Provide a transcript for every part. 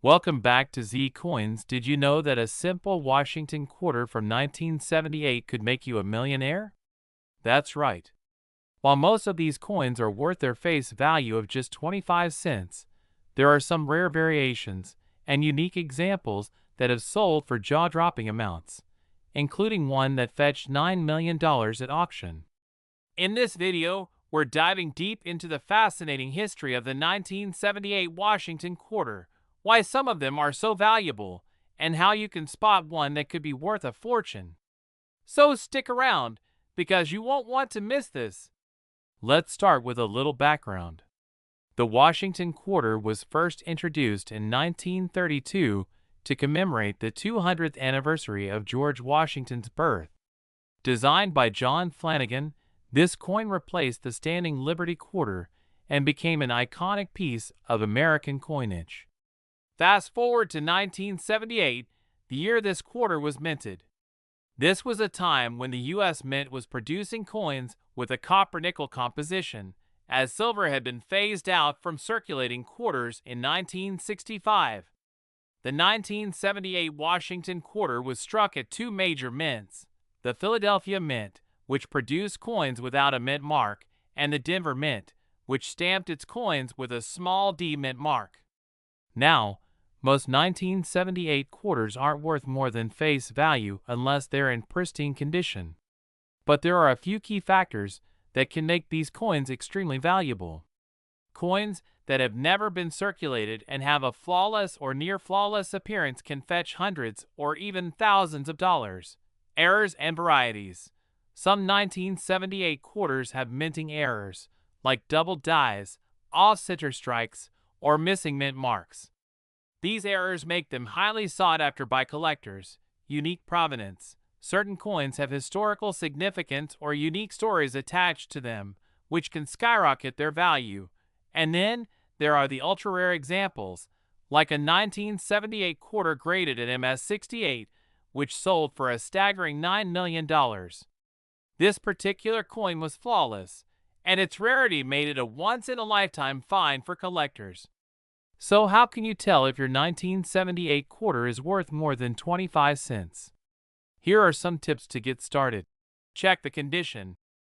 Welcome back to Z Coins. Did you know that a simple Washington quarter from 1978 could make you a millionaire? That's right. While most of these coins are worth their face value of just 25 cents, there are some rare variations and unique examples that have sold for jaw-dropping amounts, including one that fetched $9 million at auction. In this video, we're diving deep into the fascinating history of the 1978 Washington quarter, why some of them are so valuable, and how you can spot one that could be worth a fortune. So stick around, because you won't want to miss this. Let's start with a little background. The Washington quarter was first introduced in 1932 to commemorate the 200th anniversary of George Washington's birth. Designed by John Flanagan, this coin replaced the standing Liberty quarter and became an iconic piece of American coinage. Fast forward to 1978, the year this quarter was minted. This was a time when the U.S. Mint was producing coins with a copper-nickel composition, as silver had been phased out from circulating quarters in 1965. The 1978 Washington quarter was struck at two major mints, the Philadelphia Mint, which produced coins without a mint mark, and the Denver Mint, which stamped its coins with a small d mint mark. Now, most 1978 quarters aren't worth more than face value unless they're in pristine condition. But there are a few key factors that can make these coins extremely valuable. Coins that have never been circulated and have a flawless or near-flawless appearance can fetch hundreds or even thousands of dollars. Errors and varieties. Some 1978 quarters have minting errors, like double dies, off-center strikes, or missing mint marks. These errors make them highly sought after by collectors. Unique provenance. Certain coins have historical significance or unique stories attached to them, which can skyrocket their value. And then there are the ultra-rare examples, like a 1978 quarter graded at MS-68, which sold for a staggering $9 million. This particular coin was flawless, and its rarity made it a once-in-a-lifetime find for collectors. So how can you tell if your 1978 quarter is worth more than 25 cents? Here are some tips to get started. Check the condition.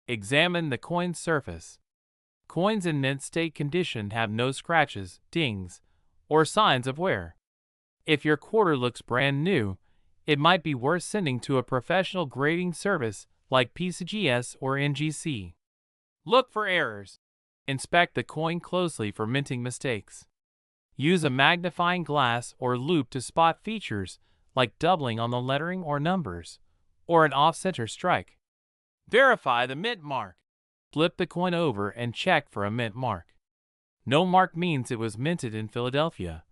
Examine the coin's surface. Coins in mint state condition have no scratches, dings, or signs of wear. If your quarter looks brand new, it might be worth sending to a professional grading service like PCGS or NGC. Look for errors. Inspect the coin closely for minting mistakes. Use a magnifying glass or loupe to spot features like doubling on the lettering or numbers, or an off-center strike. Verify the mint mark. Flip the coin over and check for a mint mark. No mark means it was minted in Philadelphia,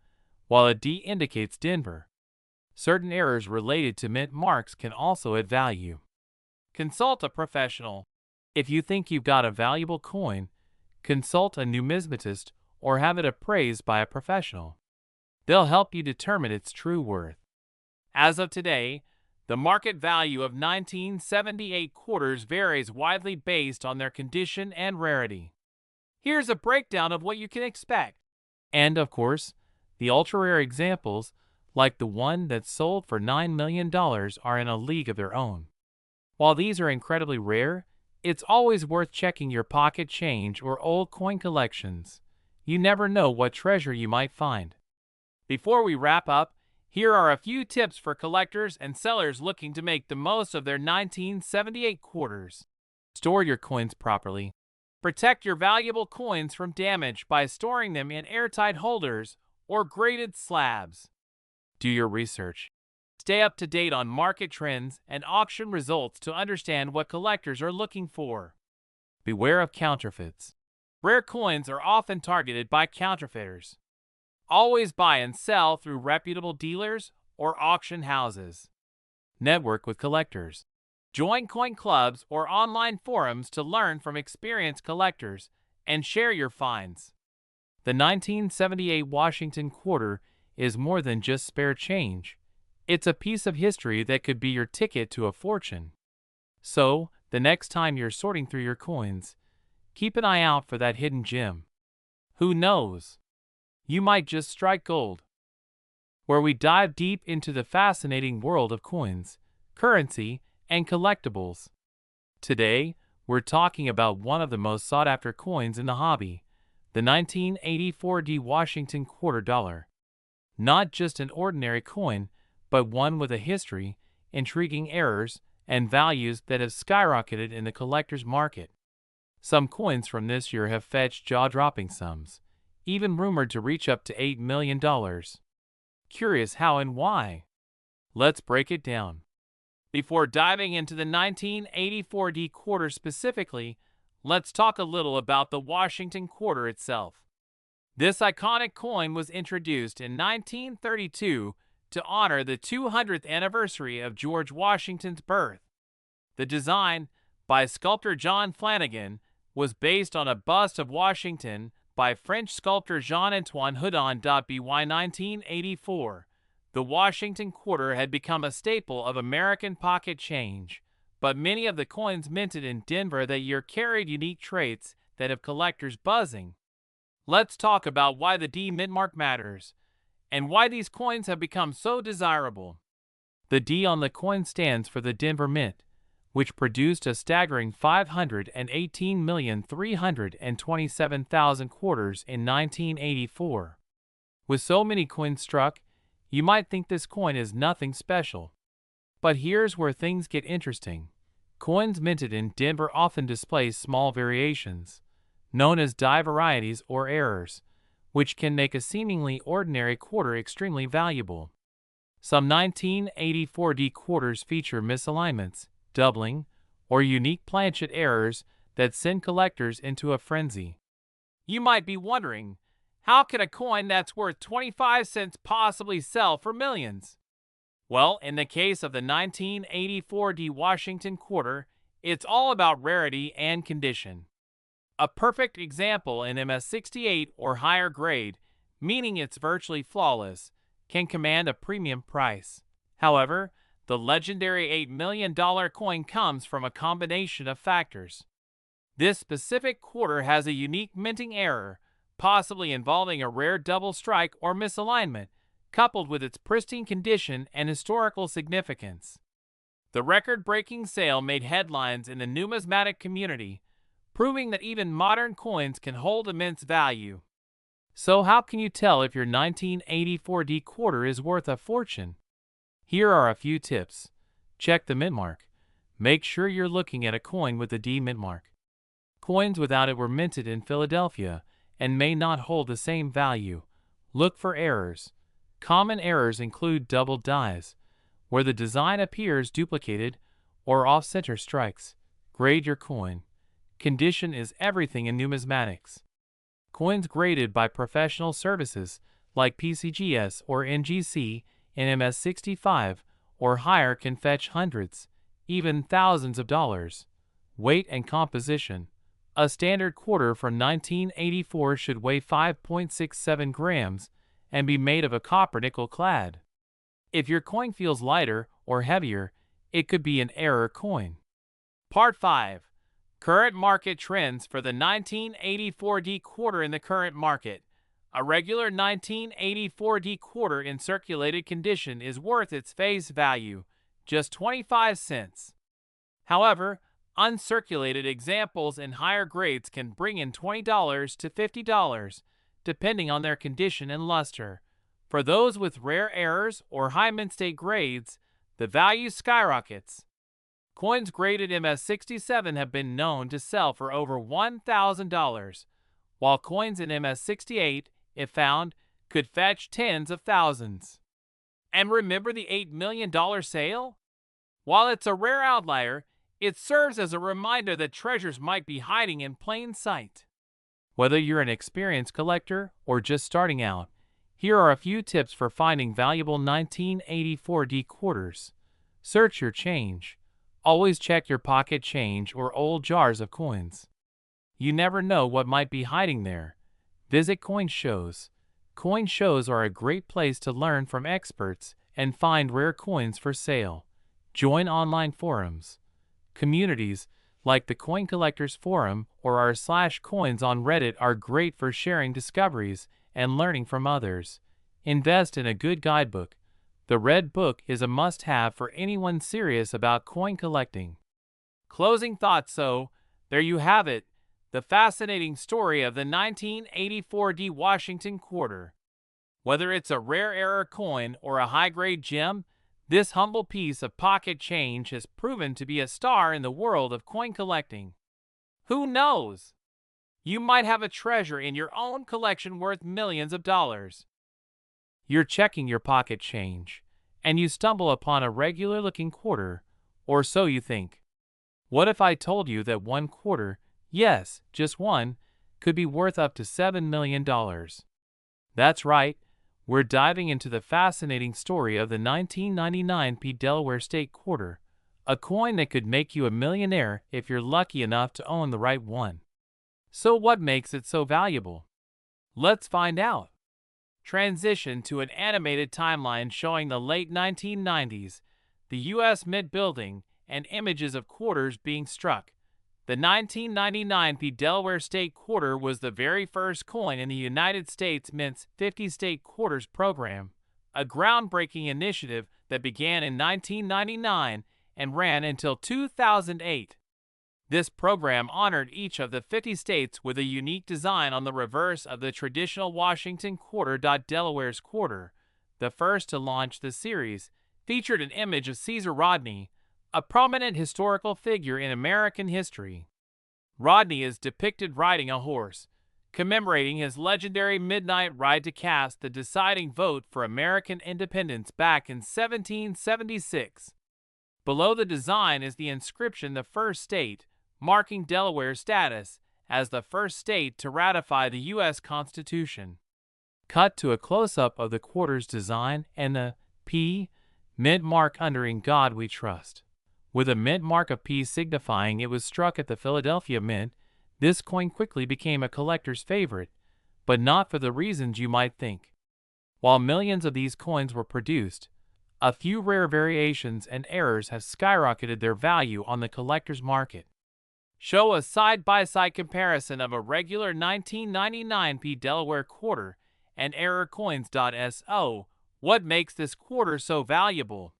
while a D indicates Denver. Certain errors related to mint marks can also add value. Consult a professional. If you think you've got a valuable coin, consult a numismatist or have it appraised by a professional. They'll help you determine its true worth. As of today, the market value of 1978 quarters varies widely based on their condition and rarity. Here's a breakdown of what you can expect. And of course, the ultra-rare examples, like the one that sold for $9 million, are in a league of their own. While these are incredibly rare, it's always worth checking your pocket change or old coin collections. You never know what treasure you might find. Before we wrap up, here are a few tips for collectors and sellers looking to make the most of their 1978 quarters. Store your coins properly. Protect your valuable coins from damage by storing them in airtight holders or graded slabs. Do your research. Stay up to date on market trends and auction results to understand what collectors are looking for. Beware of counterfeits. Rare coins are often targeted by counterfeiters. Always buy and sell through reputable dealers or auction houses. Network with collectors. Join coin clubs or online forums to learn from experienced collectors and share your finds. The 1978 Washington quarter is more than just spare change. It's a piece of history that could be your ticket to a fortune. So, the next time you're sorting through your coins, keep an eye out for that hidden gem. Who knows? You might just strike gold. where we dive deep into the fascinating world of coins, currency, and collectibles. Today, we're talking about one of the most sought-after coins in the hobby, the 1984 D Washington Quarter Dollar. Not just an ordinary coin, but one with a history, intriguing errors, and values that have skyrocketed in the collector's market. Some coins from this year have fetched jaw-dropping sums, even rumored to reach up to $8 million. Curious how and why? Let's break it down. Before diving into the 1984 D quarter specifically, let's talk a little about the Washington quarter itself. This iconic coin was introduced in 1932 to honor the 200th anniversary of George Washington's birth. The design, by sculptor John Flanagan, was based on a bust of Washington by French sculptor Jean-Antoine Houdon. By 1984, the Washington quarter had become a staple of American pocket change, but many of the coins minted in Denver that year carried unique traits that have collectors buzzing. Let's talk about why the D mint mark matters, and why these coins have become so desirable. The D on the coin stands for the Denver Mint, which produced a staggering 518,327,000 quarters in 1984. With so many coins struck, you might think this coin is nothing special. But here's where things get interesting. Coins minted in Denver often display small variations, known as die varieties or errors, which can make a seemingly ordinary quarter extremely valuable. Some 1984 D quarters feature misalignments, doubling, or unique planchet errors that send collectors into a frenzy. You might be wondering, how can a coin that's worth 25 cents possibly sell for millions? Well, in the case of the 1984 D Washington quarter, it's all about rarity and condition. A perfect example in MS68 or higher grade, meaning it's virtually flawless, can command a premium price. However, the legendary $8 million coin comes from a combination of factors. This specific quarter has a unique minting error, possibly involving a rare double strike or misalignment, coupled with its pristine condition and historical significance. The record-breaking sale made headlines in the numismatic community, proving that even modern coins can hold immense value. So how can you tell if your 1984 D quarter is worth a fortune? Here are a few tips. Check the mint mark. Make sure you're looking at a coin with the D mint mark. Coins without it were minted in Philadelphia and may not hold the same value. Look for errors. Common errors include double dies, where the design appears duplicated, or off-center strikes. Grade your coin. Condition is everything in numismatics. Coins graded by professional services like PCGS or NGC in MS65 or higher can fetch hundreds, even thousands of dollars. Weight and composition. A standard quarter from 1984 should weigh 5.67 grams and be made of a copper nickel clad. If your coin feels lighter or heavier, it could be an error coin. Part 5. Current market trends for the 1984 D quarter in the current market. A regular 1984 D quarter in circulated condition is worth its face value, just 25 cents. However, uncirculated examples in higher grades can bring in $20 to $50, depending on their condition and luster. For those with rare errors or high mint state grades, the value skyrockets. Coins graded MS67 have been known to sell for over $1,000, while coins in MS68, if found, could fetch tens of thousands. And remember the $8 million sale? While it's a rare outlier, it serves as a reminder that treasures might be hiding in plain sight. Whether you're an experienced collector or just starting out, here are a few tips for finding valuable 1984 D quarters. Search your change. Always check your pocket change or old jars of coins. You never know what might be hiding there. Visit coin shows. Coin shows are a great place to learn from experts and find rare coins for sale. Join online forums. Communities like the Coin Collectors Forum or r/coins on Reddit are great for sharing discoveries and learning from others. Invest in a good guidebook. The Red Book is a must-have for anyone serious about coin collecting. Closing thoughts. So, there you have it, the fascinating story of the 1984 D Washington quarter. Whether it's a rare error coin or a high-grade gem, this humble piece of pocket change has proven to be a star in the world of coin collecting. Who knows? You might have a treasure in your own collection worth millions of dollars. You're checking your pocket change, and you stumble upon a regular-looking quarter, or so you think. What if I told you that one quarter, yes, just one, could be worth up to $7 million? That's right, we're diving into the fascinating story of the 1999 P Delaware State Quarter, a coin that could make you a millionaire if you're lucky enough to own the right one. So what makes it so valuable? Let's find out. Transition to an animated timeline showing the late 1990s, the U.S. Mint building, and images of quarters being struck. The 1999 P Delaware State Quarter was the very first coin in the United States Mint's 50 State Quarters program, a groundbreaking initiative that began in 1999 and ran until 2008. This program honored each of the 50 states with a unique design on the reverse of the traditional Washington quarter. Delaware's quarter, the first to launch the series, featured an image of Caesar Rodney, a prominent historical figure in American history. Rodney is depicted riding a horse, commemorating his legendary midnight ride to cast the deciding vote for American independence back in 1776. Below the design is the inscription "The First State," marking Delaware's status as the first state to ratify the U.S. Constitution. Cut to a close-up of the quarter's design and the P mint mark under "In God We Trust." With a mint mark of P signifying it was struck at the Philadelphia Mint, this coin quickly became a collector's favorite, but not for the reasons you might think. While millions of these coins were produced, a few rare variations and errors have skyrocketed their value on the collector's market. Show a side-by-side comparison of a regular 1999 P Delaware quarter and error coins. So, what makes this quarter so valuable?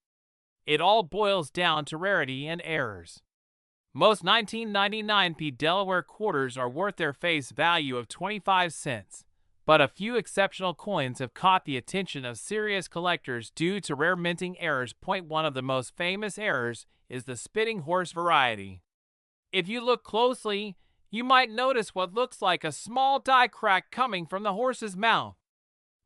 It all boils down to rarity and errors. Most 1999 P Delaware quarters are worth their face value of 25 cents, but a few exceptional coins have caught the attention of serious collectors due to rare minting errors. One of the most famous errors is the spitting horse variety. If you look closely, you might notice what looks like a small die crack coming from the horse's mouth.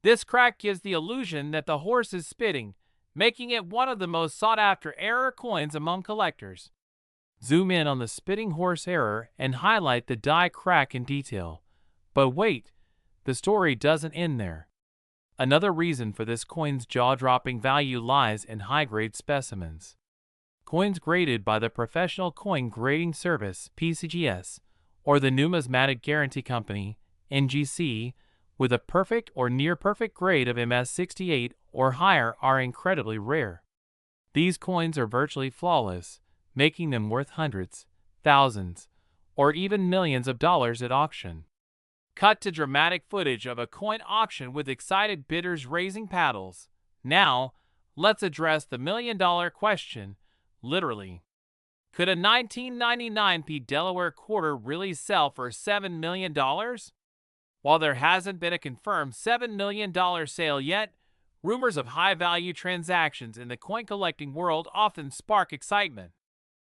This crack gives the illusion that the horse is spitting, making it one of the most sought-after error coins among collectors. Zoom in on the spitting horse error and highlight the die crack in detail. But wait, the story doesn't end there. Another reason for this coin's jaw-dropping value lies in high-grade specimens. Coins graded by the Professional Coin Grading Service (PCGS) or the Numismatic Guarantee Company (NGC) with a perfect or near-perfect grade of MS68 or higher are incredibly rare. These coins are virtually flawless, making them worth hundreds, thousands, or even millions of dollars at auction. Cut to dramatic footage of a coin auction with excited bidders raising paddles. Now, let's address the million-dollar question. Literally, could a 1999 P Delaware quarter really sell for $7 million? While there hasn't been a confirmed $7 million sale yet, rumors of high-value transactions in the coin-collecting world often spark excitement.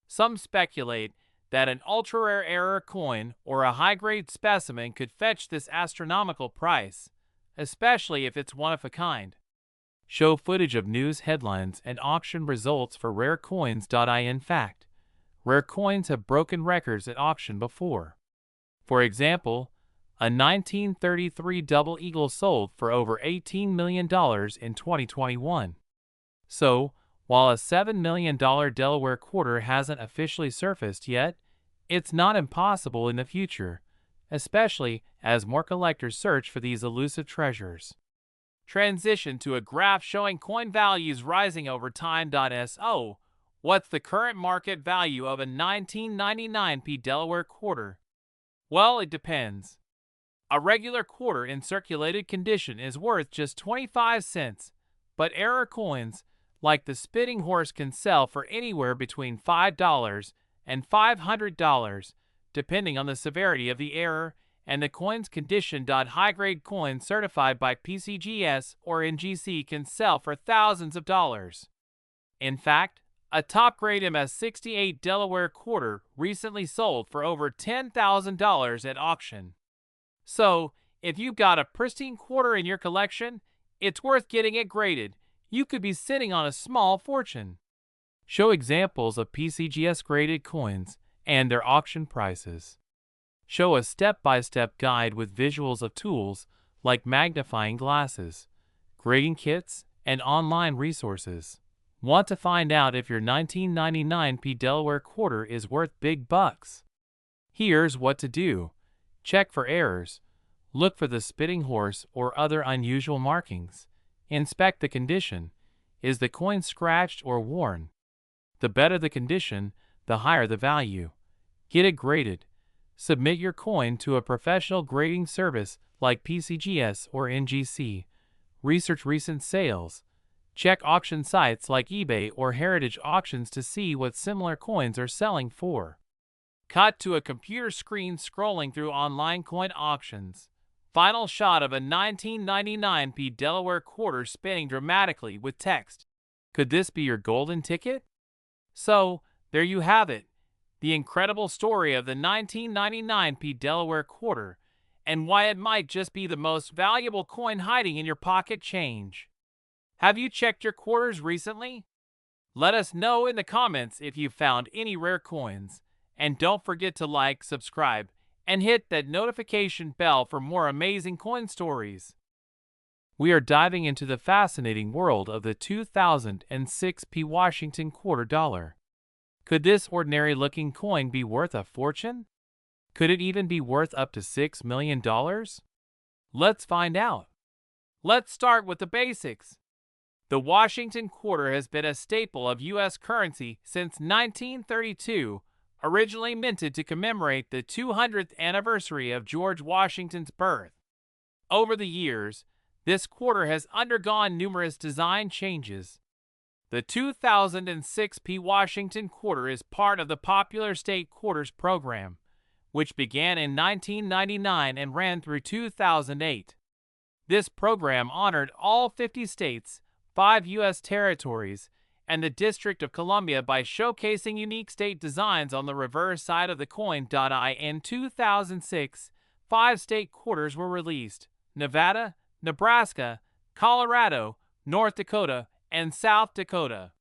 Some speculate that an ultra-rare error coin or a high-grade specimen could fetch this astronomical price, especially if it's one of a kind. Show footage of news headlines and auction results for rare coins. In fact, rare coins have broken records at auction before. For example, a 1933 Double Eagle sold for over $18 million in 2021. So, while a $7 million Delaware quarter hasn't officially surfaced yet, it's not impossible in the future, especially as more collectors search for these elusive treasures. Transition to a graph showing coin values rising over time. So, what's the current market value of a 1999 P Delaware quarter? Well, it depends. A regular quarter in circulated condition is worth just 25 cents, but error coins, like the spitting horse, can sell for anywhere between $5 and $500, depending on the severity of the error and the coin's condition. High-grade coins certified by PCGS or NGC can sell for thousands of dollars. In fact, a top-grade MS-68 Delaware quarter recently sold for over $10,000 at auction. So, if you've got a pristine quarter in your collection, it's worth getting it graded. You could be sitting on a small fortune. Show examples of PCGS graded coins and their auction prices. Show a step-by-step guide with visuals of tools like magnifying glasses, grading kits, and online resources. Want to find out if your 1999 P Delaware quarter is worth big bucks? Here's what to do. Check for errors. Look for the spitting horse or other unusual markings. Inspect the condition. Is the coin scratched or worn? The better the condition, the higher the value. Get it graded. Submit your coin to a professional grading service like PCGS or NGC. Research recent sales. Check auction sites like eBay or Heritage Auctions to see what similar coins are selling for. Cut to a computer screen scrolling through online coin auctions. Final shot of a 1999 P Delaware quarter spinning dramatically with text. Could this be your golden ticket? So, there you have it. The incredible story of the 1999 P Delaware quarter and why it might just be the most valuable coin hiding in your pocket change. Have you checked your quarters recently? Let us know in the comments if you found any rare coins. And don't forget to like, subscribe, and hit that notification bell for more amazing coin stories. We are diving into the fascinating world of the 2006 P Washington quarter dollar. Could this ordinary-looking coin be worth a fortune? Could it even be worth up to $6 million? Let's find out. Let's start with the basics. The Washington quarter has been a staple of U.S. currency since 1932, originally minted to commemorate the 200th anniversary of George Washington's birth. Over the years, this quarter has undergone numerous design changes. The 2006 P Washington quarter is part of the popular State Quarters program, which began in 1999 and ran through 2008. This program honored all 50 states, 5 U.S. territories, and the District of Columbia by showcasing unique state designs on the reverse side of the coin. In 2006, 5 state quarters were released: Nevada, Nebraska, Colorado, North Dakota, and South Dakota.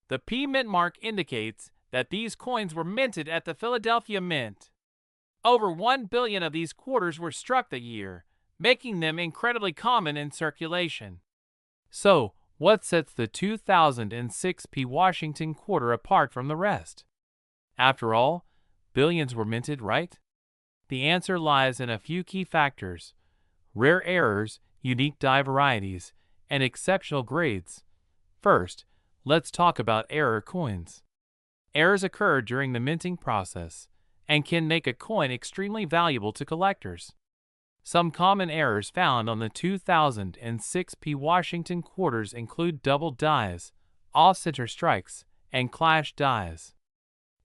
The P Mint mark indicates that these coins were minted at the Philadelphia Mint. Over 1 billion of these quarters were struck that year, making them incredibly common in circulation. So, what sets the 2006 P Washington quarter apart from the rest? After all, billions were minted, right? The answer lies in a few key factors: rare errors, unique die varieties, and exceptional grades. First, let's talk about error coins. Errors occur during the minting process and can make a coin extremely valuable to collectors. Some common errors found on the 2006 P Washington quarters include double dies, off-center strikes, and clash dies.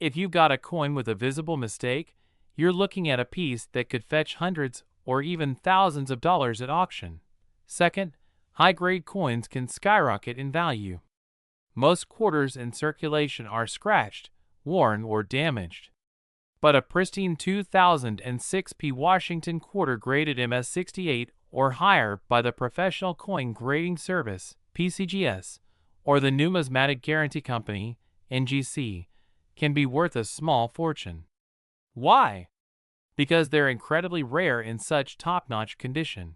If you've got a coin with a visible mistake, you're looking at a piece that could fetch hundreds or even thousands of dollars at auction. Second, high-grade coins can skyrocket in value. Most quarters in circulation are scratched, worn, or damaged. But a pristine 2006 P Washington quarter graded MS-68 or higher by the Professional Coin Grading Service, PCGS, or the Numismatic Guarantee Company, NGC, can be worth a small fortune. Why? Because they're incredibly rare in such top-notch condition.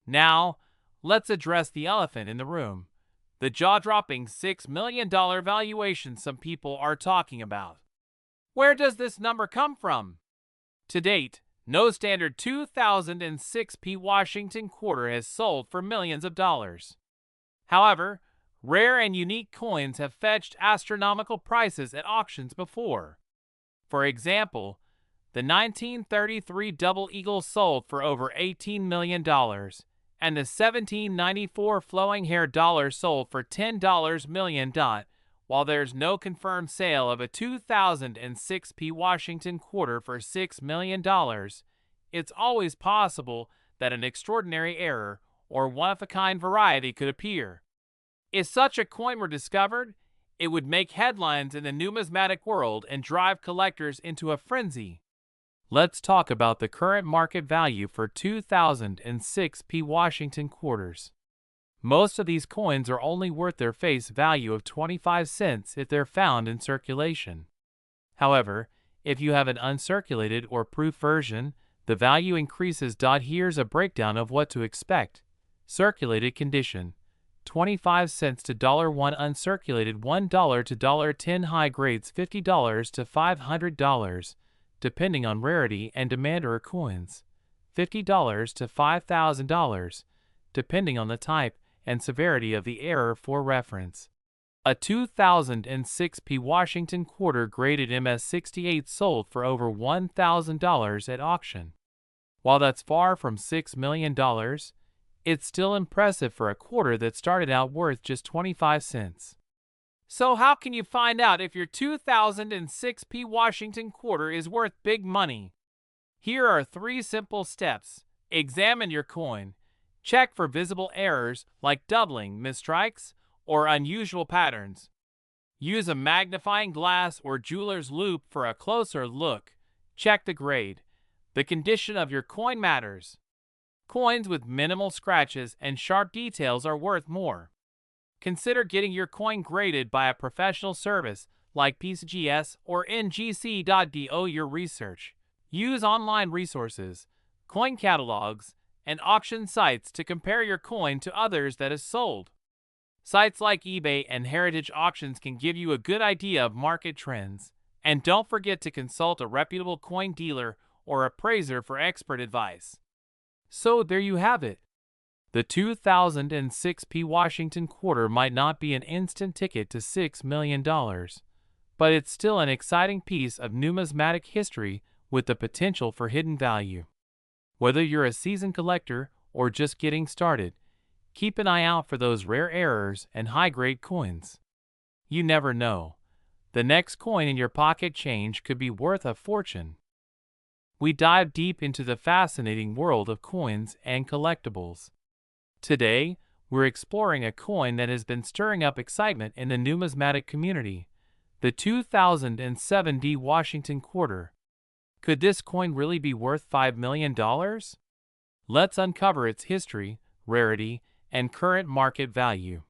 Now, let's address the elephant in the room: the jaw-dropping $6 million valuation some people are talking about. Where does this number come from? To date, no standard 2006 P Washington quarter has sold for millions of dollars. However, rare and unique coins have fetched astronomical prices at auctions before. For example, The 1933 Double Eagle sold for over $18 million, and the 1794 Flowing Hair dollar sold for $10 million. While there's no confirmed sale of a 2006 P Washington quarter for $6 million, it's always possible that an extraordinary error or one-of-a-kind variety could appear. If such a coin were discovered, it would make headlines in the numismatic world and drive collectors into a frenzy. Let's talk about the current market value for 2006 P Washington quarters. Most of these coins are only worth their face value of 25 cents if they're found in circulation. However, if you have an uncirculated or proof version, the value increases. Here's a breakdown of what to expect. Circulated condition: 25 cents to $1 uncirculated, $1 to $10 high grades, $50 to $500 depending on rarity and demand, or coins, $50 to $5,000 depending on the type and severity of the error. For reference, a 2006 P Washington quarter graded MS-68 sold for over $1,000 at auction. While that's far from $6 million, it's still impressive for a quarter that started out worth just 25 cents. So how can you find out if your 2006 P Washington quarter is worth big money? Here are 3 simple steps. Examine your coin. Check for visible errors like doubling, misstrikes, or unusual patterns. Use a magnifying glass or jeweler's loupe for a closer look. Check the grade. The condition of your coin matters. Coins with minimal scratches and sharp details are worth more. Consider getting your coin graded by a professional service like PCGS or NGC.do. Your research. Use online resources, coin catalogs, and auction sites to compare your coin to others that is sold. Sites like eBay and Heritage Auctions can give you a good idea of market trends. And don't forget to consult a reputable coin dealer or appraiser for expert advice. So there you have it. The 2006 P Washington quarter might not be an instant ticket to $6 million, but it's still an exciting piece of numismatic history with the potential for hidden value. Whether you're a seasoned collector or just getting started, keep an eye out for those rare errors and high-grade coins. You never know. The next coin in your pocket change could be worth a fortune. We dive deep into the fascinating world of coins and collectibles. Today, we're exploring a coin that has been stirring up excitement in the numismatic community, the 2007 D Washington quarter. Could this coin really be worth $5 million? Let's uncover its history, rarity, and current market value.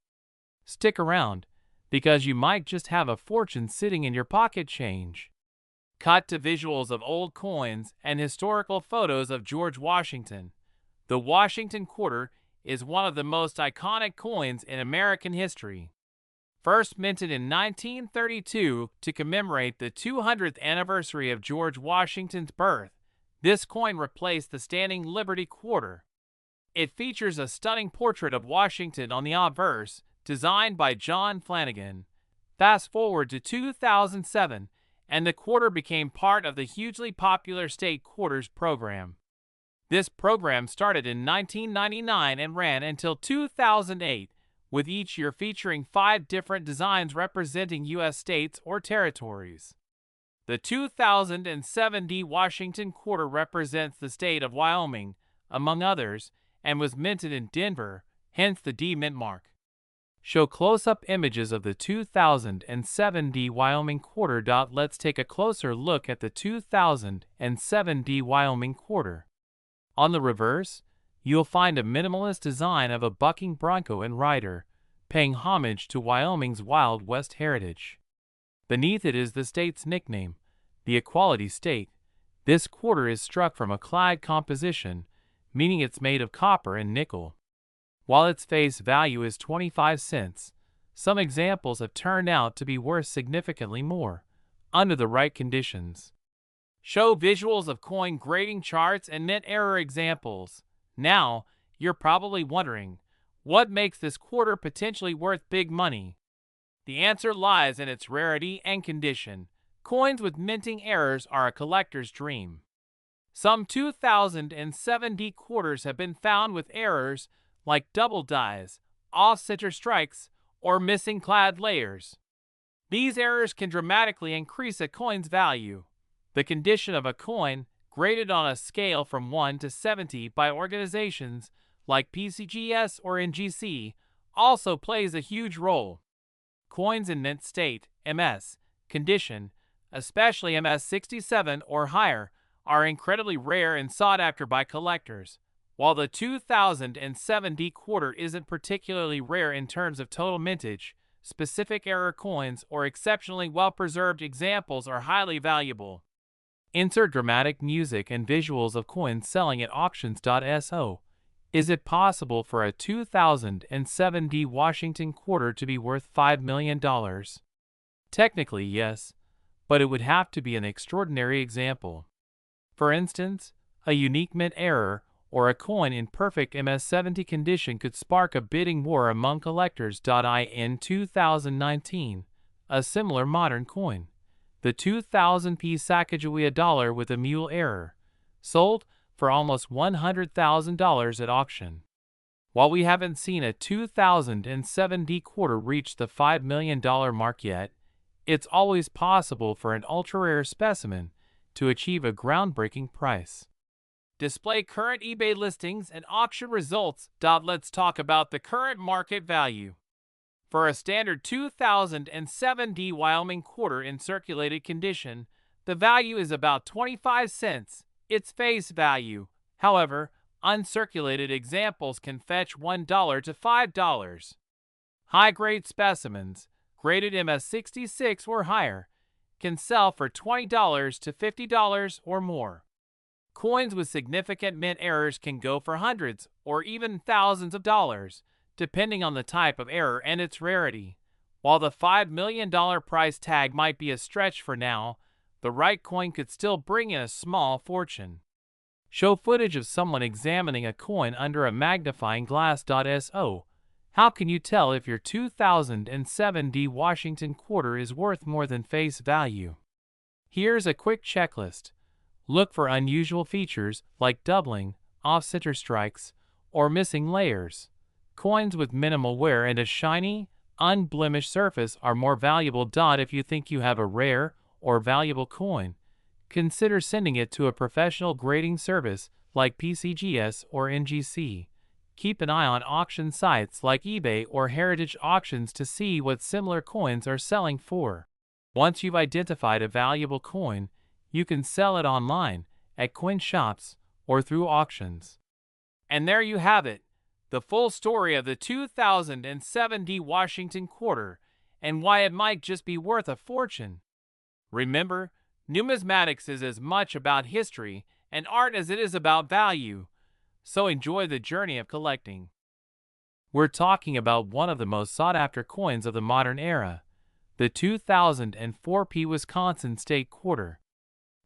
Stick around, because you might just have a fortune sitting in your pocket change. Cut to visuals of old coins and historical photos of George Washington. The Washington quarter is one of the most iconic coins in American history. First minted in 1932 to commemorate the 200th anniversary of George Washington's birth, this coin replaced the standing Liberty quarter. It features a stunning portrait of Washington on the obverse, designed by John Flanagan. Fast forward to 2007, and the quarter became part of the hugely popular state quarters program. This program started in 1999 and ran until 2008, with each year featuring 5 different designs representing U.S. states or territories. The 2007 D Washington quarter represents the state of Wyoming, among others, and was minted in Denver, hence the D mint mark. Show close-up images of the 2007 D Wyoming quarter. Let's take a closer look at the 2007 D Wyoming quarter. On the reverse, you'll find a minimalist design of a bucking bronco and rider, paying homage to Wyoming's Wild West heritage. Beneath it is the state's nickname, the Equality State. This quarter is struck from a clad composition, meaning it's made of copper and nickel. While its face value is 25 cents, some examples have turned out to be worth significantly more, under the right conditions. Show visuals of coin grading charts and mint error examples. Now, you're probably wondering, what makes this quarter potentially worth big money? The answer lies in its rarity and condition. Coins with minting errors are a collector's dream. Some 2007 quarters have been found with errors like double dies, off-center strikes, or missing clad layers. These errors can dramatically increase a coin's value. The condition of a coin, graded on a scale from 1 to 70 by organizations like PCGS or NGC, also plays a huge role. Coins in mint state, MS, condition, especially MS 67 or higher, are incredibly rare and sought after by collectors. While the 2007 quarter isn't particularly rare in terms of total mintage, specific error coins or exceptionally well-preserved examples are highly valuable. Insert dramatic music and visuals of coins selling at auctions.so. Is it possible for a 2007 Washington quarter to be worth $5 million? Technically, yes, but it would have to be an extraordinary example. For instance, a unique mint error or a coin in perfect MS-70 condition could spark a bidding war among collectors. In 2019, a similar modern coin, the 2000p Sacagawea dollar with a mule error, sold for almost $100,000 at auction. While we haven't seen a 2007 quarter reach the $5 million mark yet, it's always possible for an ultra-rare specimen to achieve a groundbreaking price. Display current eBay listings and auction results. Let's talk about the current market value. For a standard 2007 Wyoming quarter in circulated condition, the value is about 25 cents, its face value. However, uncirculated examples can fetch $1 to $5. High-grade specimens, graded MS66 or higher, can sell for $20 to $50 or more. Coins with significant mint errors can go for hundreds or even thousands of dollars, depending on the type of error and its rarity. While the $5 million price tag might be a stretch for now, the right coin could still bring in a small fortune. Show footage of someone examining a coin under a magnifying glass. So, how can you tell if your 2007 Washington quarter is worth more than face value? Here's a quick checklist. Look for unusual features like doubling, off-center strikes, or missing layers. Coins with minimal wear and a shiny, unblemished surface are more valuable. If you think you have a rare or valuable coin, consider sending it to a professional grading service like PCGS or NGC. Keep an eye on auction sites like eBay or Heritage Auctions to see what similar coins are selling for. Once you've identified a valuable coin, you can sell it online, at coin shops, or through auctions. And there you have it, the full story of the 2007 Washington quarter and why it might just be worth a fortune. Remember, numismatics is as much about history and art as it is about value, so enjoy the journey of collecting. We're talking about one of the most sought-after coins of the modern era, the 2004 P Wisconsin State Quarter.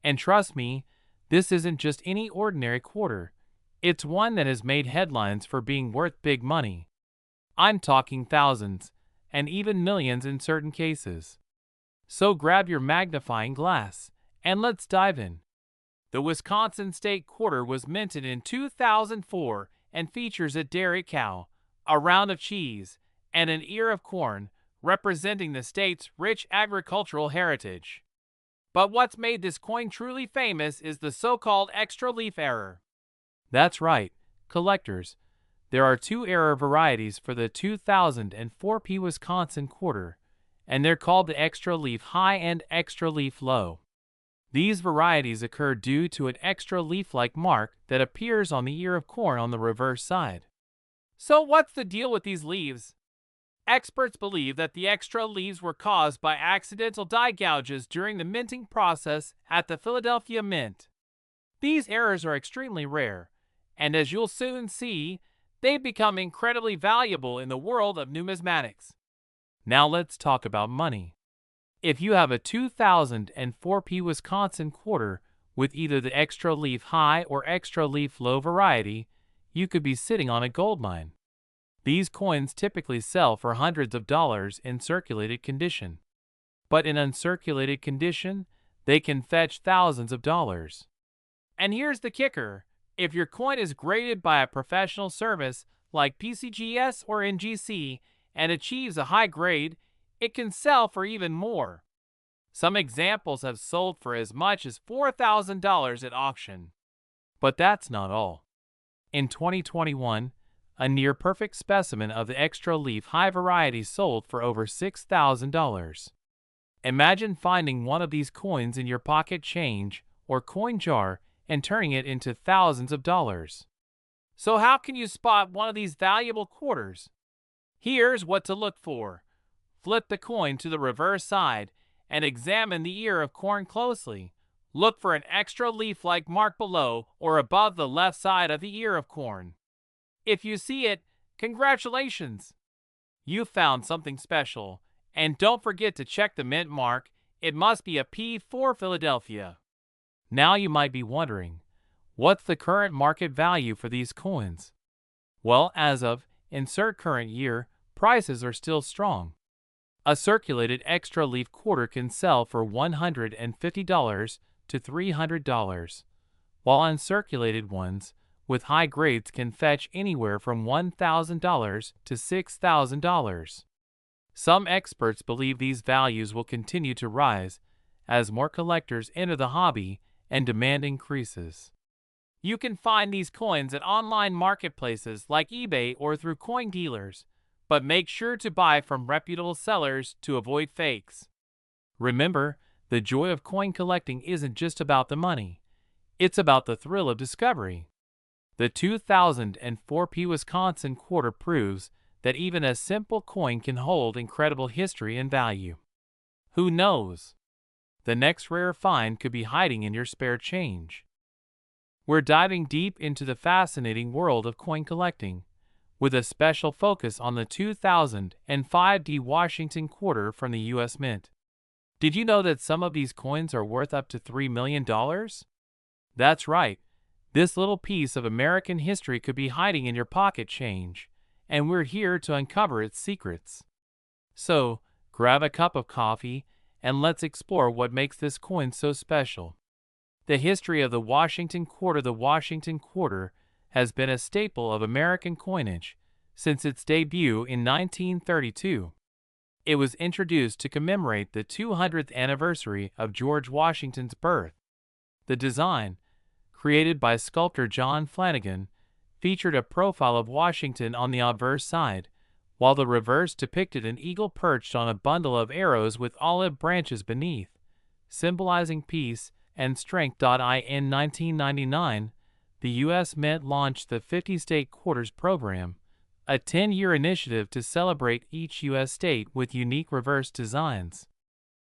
And trust me, this isn't just any ordinary quarter. It's one that has made headlines for being worth big money. I'm talking thousands, and even millions in certain cases. So grab your magnifying glass, and let's dive in. The Wisconsin State Quarter was minted in 2004 and features a dairy cow, a round of cheese, and an ear of corn, representing the state's rich agricultural heritage. But what's made this coin truly famous is the so-called extra leaf error. That's right, collectors. There are two error varieties for the 2004 P Wisconsin quarter, and they're called the extra leaf high and extra leaf low. These varieties occur due to an extra leaf-like mark that appears on the ear of corn on the reverse side. So what's the deal with these leaves? Experts believe that the extra leaves were caused by accidental die gouges during the minting process at the Philadelphia Mint. These errors are extremely rare, and as you'll soon see, they've become incredibly valuable in the world of numismatics. Now let's talk about money. If you have a 2004 P Wisconsin quarter with either the extra leaf high or extra leaf low variety, you could be sitting on a gold mine. These coins typically sell for hundreds of dollars in circulated condition. but in uncirculated condition, they can fetch thousands of dollars. And here's the kicker. If your coin is graded by a professional service like PCGS or NGC and achieves a high grade, it can sell for even more. Some examples have sold for as much as $4,000 at auction. But that's not all. In 2021, a near-perfect specimen of the extra leaf high variety sold for over $6,000. Imagine finding one of these coins in your pocket change or coin jar and turning it into thousands of dollars. So how can you spot one of these valuable quarters? Here's what to look for. Flip the coin to the reverse side and examine the ear of corn closely. Look for an extra leaf-like mark below or above the left side of the ear of corn. If you see it, congratulations! You found something special. And don't forget to check the mint mark. It must be a P for Philadelphia. Now you might be wondering, what's the current market value for these coins? Well, as of insert current year, prices are still strong. A circulated extra leaf quarter can sell for $150 to $300, while uncirculated ones with high grades can fetch anywhere from $1,000 to $6,000. Some experts believe these values will continue to rise as more collectors enter the hobby and demand increases. You can find these coins at online marketplaces like eBay or through coin dealers, but make sure to buy from reputable sellers to avoid fakes. Remember, the joy of coin collecting isn't just about the money. It's about the thrill of discovery. The 2004 P Wisconsin quarter proves that even a simple coin can hold incredible history and value. Who knows? The next rare find could be hiding in your spare change. We're diving deep into the fascinating world of coin collecting, with a special focus on the 2005 D Washington quarter from the U.S. Mint. Did you know that some of these coins are worth up to $3 million? That's right. This little piece of American history could be hiding in your pocket change, and we're here to uncover its secrets. So, grab a cup of coffee, and let's explore what makes this coin so special. The history of the Washington quarter. The Washington quarter has been a staple of American coinage since its debut in 1932. It was introduced to commemorate the 200th anniversary of George Washington's birth. The design, created by sculptor John Flanagan, featured a profile of Washington on the obverse side, while the reverse depicted an eagle perched on a bundle of arrows with olive branches beneath, symbolizing peace and strength. In 1999, the U.S. Mint launched the 50-State Quarters program, a 10-year initiative to celebrate each U.S. state with unique reverse designs.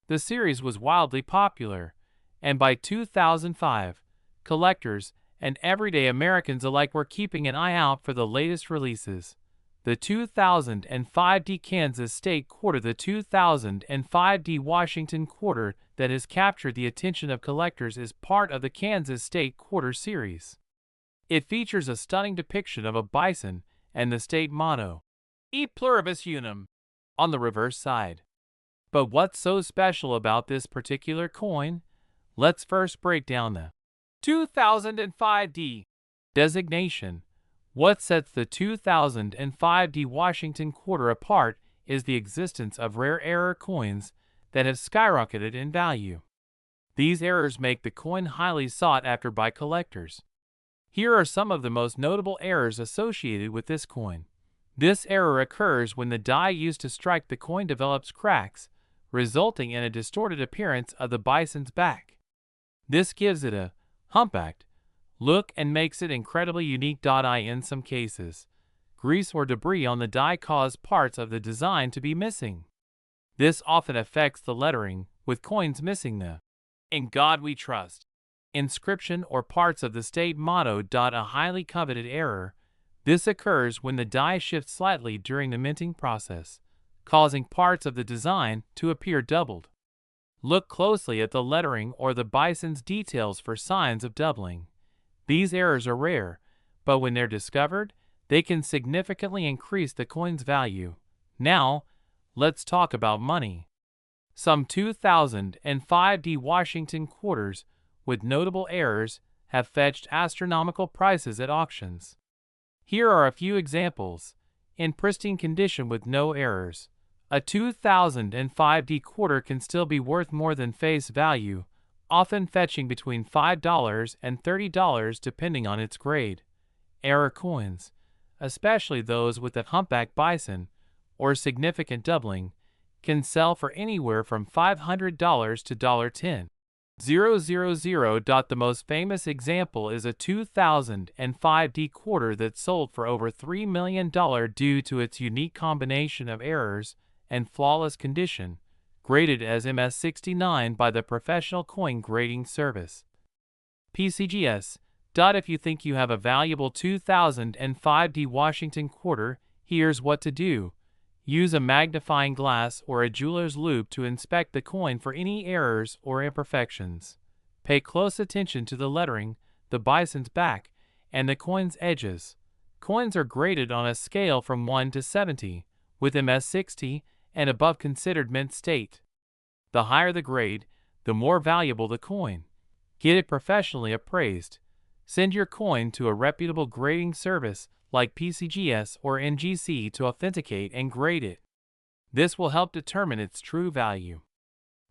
The series was wildly popular, and by 2005, collectors and everyday Americans alike were keeping an eye out for the latest releases. The 2005 D Kansas State Quarter. The 2005 D Washington Quarter that has captured the attention of collectors is part of the Kansas State Quarter series. It features a stunning depiction of a bison and the state motto, E Pluribus Unum, on the reverse side. But what's so special about this particular coin? Let's first break down the 2005 D designation. What sets the 2005 D Washington Quarter apart is the existence of rare error coins that have skyrocketed in value. These errors make the coin highly sought after by collectors. Here are some of the most notable errors associated with this coin. This error occurs when the die used to strike the coin develops cracks, resulting in a distorted appearance of the bison's back. This gives it a humpbacked look and makes it incredibly unique. In some cases, grease or debris on the die cause parts of the design to be missing. This often affects the lettering, with coins missing the "In God We Trust" inscription or parts of the state motto. A highly coveted error. This occurs when the die shifts slightly during the minting process, causing parts of the design to appear doubled. Look closely at the lettering or the bison's details for signs of doubling. These errors are rare, but when they're discovered, they can significantly increase the coin's value. Now, let's talk about money. Some 2005 Washington quarters with notable errors have fetched astronomical prices at auctions. Here are a few examples. In pristine condition with no errors, a 2005 quarter can still be worth more than face value, often fetching between $5 and $30 depending on its grade. Error coins, especially those with a humpback bison or significant doubling, can sell for anywhere from $500 to $10,000. The most famous example is a 2005 quarter that sold for over $3 million due to its unique combination of errors and flawless condition, graded as MS69 by the Professional Coin Grading Service. PCGS. If you think you have a valuable 2005 Washington quarter, here's what to do. Use a magnifying glass or a jeweler's loupe to inspect the coin for any errors or imperfections. Pay close attention to the lettering, the bison's back, and the coin's edges. Coins are graded on a scale from 1 to 70, with MS60 and above considered mint state. The higher the grade, the more valuable the coin. Get it professionally appraised. Send your coin to a reputable grading service like PCGS or NGC to authenticate and grade it. This will help determine its true value.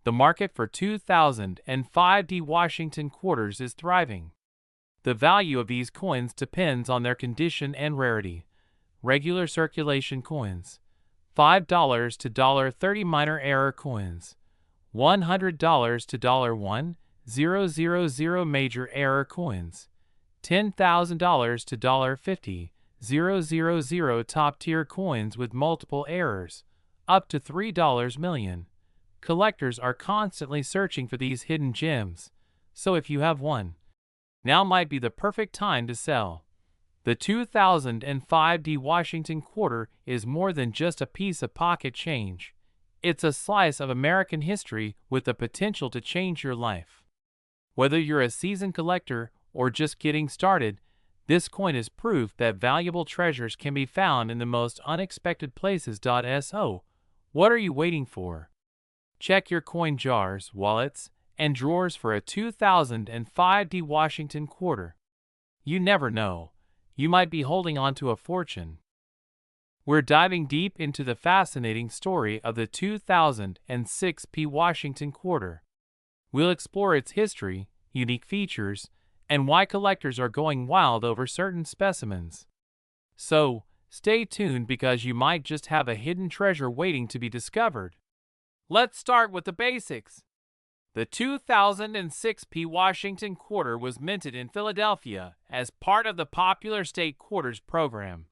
The market for 2005 Washington quarters is thriving. The value of these coins depends on their condition and rarity. Regular circulation coins, $5 to $30 minor error coins, $100 to $1,000 major error coins, $10,000 to $50,000 top-tier coins with multiple errors, up to $3 million. Collectors are constantly searching for these hidden gems, so if you have one, now might be the perfect time to sell. The 2005 Washington quarter is more than just a piece of pocket change. It's a slice of American history with the potential to change your life. Whether you're a seasoned collector or just getting started, this coin is proof that valuable treasures can be found in the most unexpected places. So, what are you waiting for? Check your coin jars, wallets, and drawers for a 2005 Washington quarter. You never know. You might be holding on to a fortune. We're diving deep into the fascinating story of the 2006 P Washington quarter. We'll explore its history, unique features, and why collectors are going wild over certain specimens. So, stay tuned because you might just have a hidden treasure waiting to be discovered. Let's start with the basics. The 2006 P Washington quarter was minted in Philadelphia as part of the popular state quarters program.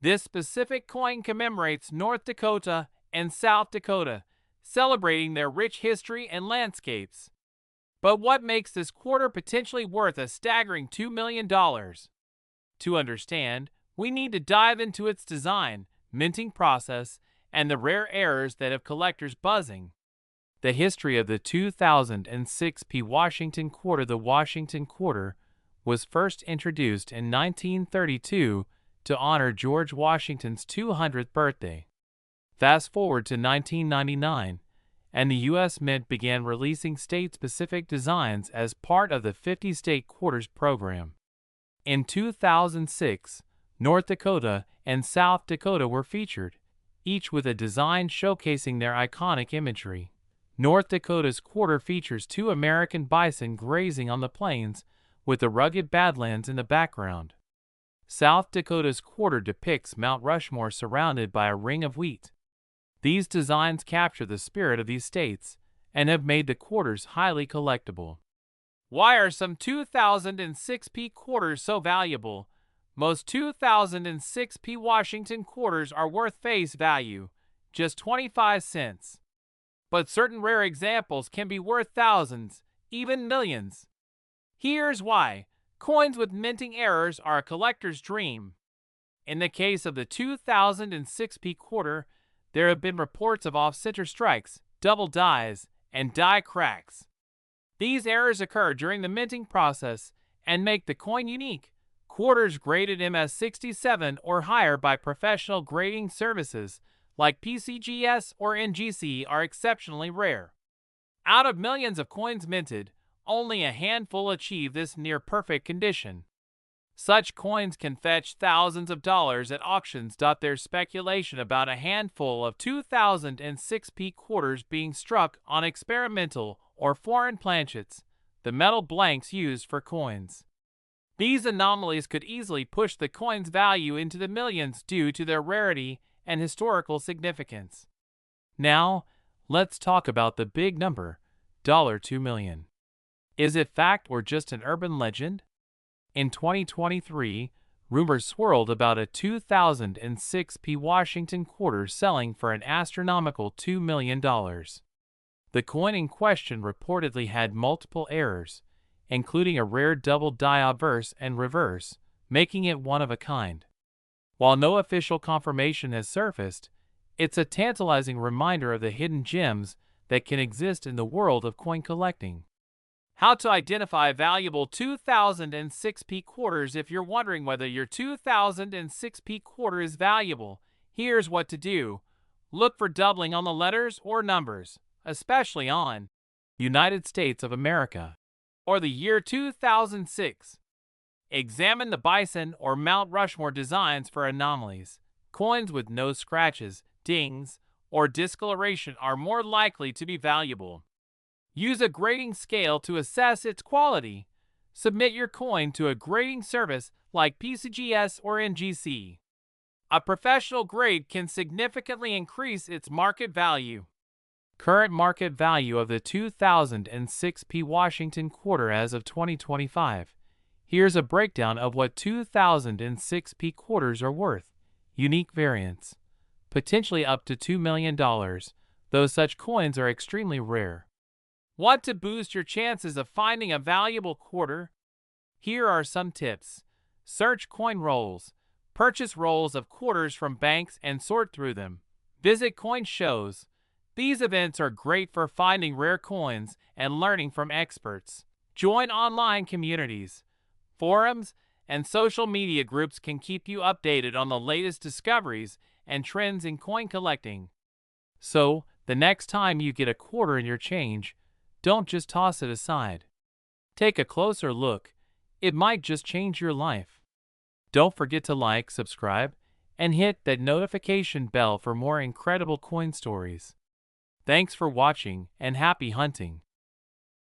This specific coin commemorates North Dakota and South Dakota, celebrating their rich history and landscapes. But what makes this quarter potentially worth a staggering $2 million? To understand, we need to dive into its design, minting process, and the rare errors that have collectors buzzing. The history of the 2006 P Washington quarter. The Washington quarter was first introduced in 1932 to honor George Washington's 200th birthday. Fast forward to 1999, and the U.S. Mint began releasing state-specific designs as part of the 50-state quarters program. In 2006, North Dakota and South Dakota were featured, each with a design showcasing their iconic imagery. North Dakota's quarter features two American bison grazing on the plains, with the rugged Badlands in the background. South Dakota's quarter depicts Mount Rushmore surrounded by a ring of wheat. These designs capture the spirit of these states and have made the quarters highly collectible. Why are some 2006 P quarters so valuable? Most 2006 P Washington quarters are worth face value, just 25 cents. But certain rare examples can be worth thousands, even millions. Here's why. Coins with minting errors are a collector's dream. In the case of the 2006 P quarter, there have been reports of off-center strikes, double dies, and die cracks. These errors occur during the minting process and make the coin unique. Quarters graded MS67 or higher by professional grading services like PCGS or NGC, are exceptionally rare. Out of millions of coins minted, only a handful achieve this near-perfect condition. Such coins can fetch thousands of dollars at auctions. There's speculation about a handful of 2006 quarters being struck on experimental or foreign planchets, the metal blanks used for coins. These anomalies could easily push the coin's value into the millions due to their rarity and historical significance. Now, let's talk about the big number, $2 million. Is it fact or just an urban legend? In 2023, rumors swirled about a 2006 Washington quarter selling for an astronomical $2 million. The coin in question reportedly had multiple errors, including a rare double die obverse and reverse, making it one of a kind. While no official confirmation has surfaced, it's a tantalizing reminder of the hidden gems that can exist in the world of coin collecting. How to identify valuable 2006 quarters. If you're wondering whether your 2006 quarter is valuable, here's what to do. Look for doubling on the letters or numbers, especially on United States of America or the year 2006. Examine the bison or Mount Rushmore designs for anomalies. Coins with no scratches, dings, or discoloration are more likely to be valuable. Use a grading scale to assess its quality. Submit your coin to a grading service like PCGS or NGC. A professional grade can significantly increase its market value. Current market value of the 2006 Washington quarter as of 2025. Here's a breakdown of what 2006 quarters are worth. Unique variants. Potentially up to $2 million, though such coins are extremely rare. Want to boost your chances of finding a valuable quarter? Here are some tips. Search coin rolls. Purchase rolls of quarters from banks and sort through them. Visit coin shows. These events are great for finding rare coins and learning from experts. Join online communities. Forums and social media groups can keep you updated on the latest discoveries and trends in coin collecting. So, the next time you get a quarter in your change, don't just toss it aside. Take a closer look. It might just change your life. Don't forget to like, subscribe, and hit that notification bell for more incredible coin stories. Thanks for watching and happy hunting.